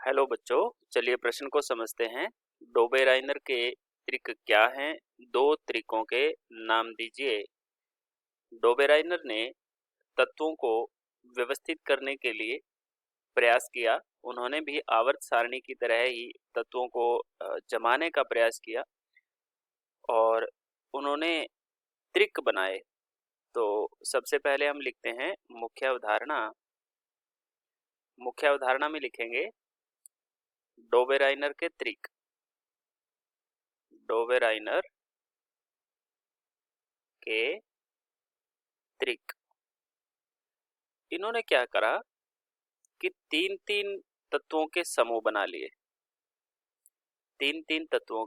Hello बच्चों, चलिए प्रश्न को समझते हैं। डोबेराइनर के त्रिक क्या हैं? दो त्रिकों के नाम दीजिए। डोबेराइनर ने तत्वों को व्यवस्थित करने के लिए प्रयास किया। उन्होंने भी आवर्त सारणी की तरह ही तत्वों को जमाने का प्रयास किया और उन्होंने त्रिक बनाए। तो सबसे पहले हम लिखते हैं मुख्य अवधारणा। मुख्य अवधारणा में लिखेंगे डोबेराइनर के त्रिक। डोबेराइनर के त्रिक। इन्होंने क्या करा कि तीन तीन तत्वों के समूह बना लिए। तीन तत्वों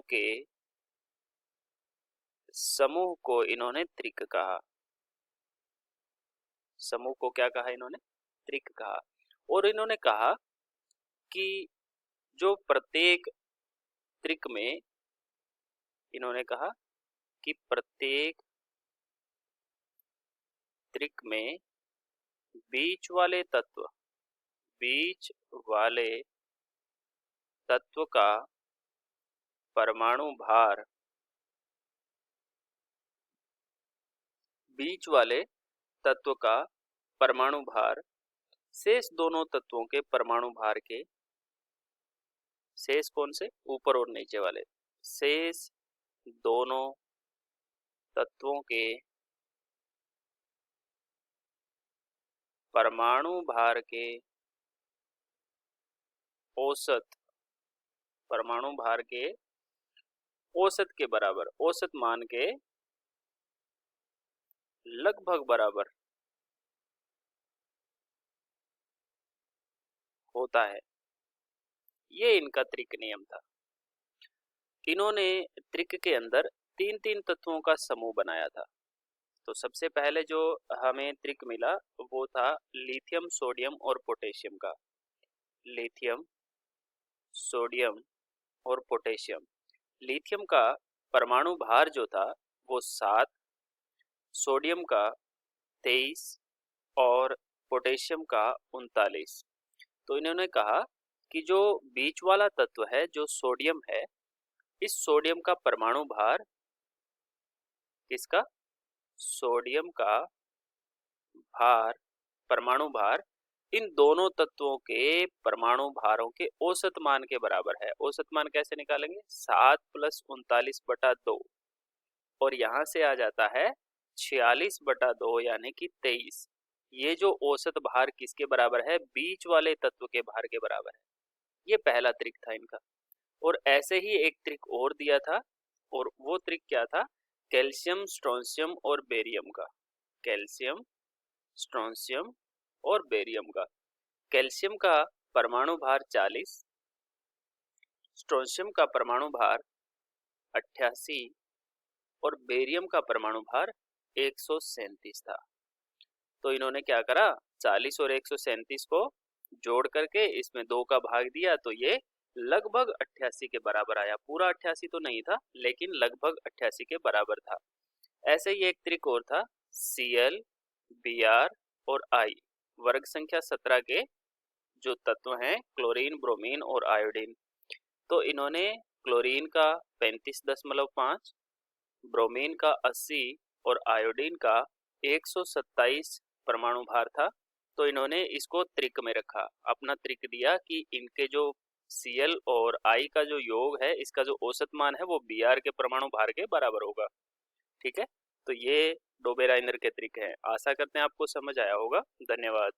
के समूह को इन्होंने त्रिक कहा। समूह को क्या कहा इन्होंने? त्रिक कहा। और इन्होंने कहा कि जो प्रत्येक त्रिक में, इन्होंने कहा कि प्रत्येक त्रिक में बीच वाले तत्व का परमाणु भार, बीच वाले तत्व का परमाणु भार शेष दोनों तत्वों के परमाणु भार के, शेष कौन से? ऊपर और नीचे वाले, शेष दोनों तत्वों के परमाणु भार के औसत, परमाणु भार के औसत के बराबर, औसत मान के लगभग बराबर होता है। ये इनका त्रिक नियम था। इन्होंने त्रिक के अंदर तीन तीन तत्वों का समूह बनाया था। तो सबसे पहले जो हमें त्रिक मिला वो था लिथियम, सोडियम और पोटेशियम का। लिथियम, सोडियम और पोटेशियम। लिथियम का परमाणु भार जो था वो 7, सोडियम का 23 और पोटेशियम का 39। तो इन्होंने कहा कि जो बीच वाला तत्व है, जो सोडियम है, इस सोडियम का परमाणु भार, किसका? सोडियम का भार, परमाणु भार इन दोनों तत्वों के परमाणु भारों के औसत मान के बराबर है। औसत मान कैसे निकालेंगे? 7 + 39/2 और यहां से आ जाता है 46/2 यानी कि 23। ये जो औसत भार किसके बराबर है? बीच वाले तत्व के भार के बराबर है। ये पहला त्रिक था इनका। और ऐसे ही एक त्रिक और दिया था, और वो त्रिक क्या था? कैल्शियम, स्ट्रोंशियम और बेरियम का। कैल्शियम, स्ट्रोंशियम और बेरियम का। कैल्शियम का परमाणु भार 40, स्ट्रोंशियम का परमाणु भार 88 और बेरियम का परमाणु भार 137 था। तो इन्होंने क्या करा? 40 और 137 को जोड़ करके इसमें 2 का भाग दिया, तो ये लगभग 88 के बराबर आया। पूरा 88 तो नहीं था, लेकिन लगभग 88 के बराबर था। ऐसे ही एक त्रिक और था, Cl, Br और I, वर्ग संख्या 17 के जो तत्व हैं, क्लोरीन, ब्रोमीन और आयोडीन। तो इन्होंने क्लोरीन का 35.5, ब्रोमीन का 80 और आयोडीन का 127 परमाणु भार था। तो इन्होंने इसको त्रिक में रखा। अपना त्रिक दिया कि इनके जो Cl और I का जो योग है, इसका जो औसत मान है वो Br के परमाणु भार के बराबर होगा। ठीक है, तो ये डोबेराइनर के त्रिक है। आशा करते हैं आपको समझ आया होगा। धन्यवाद।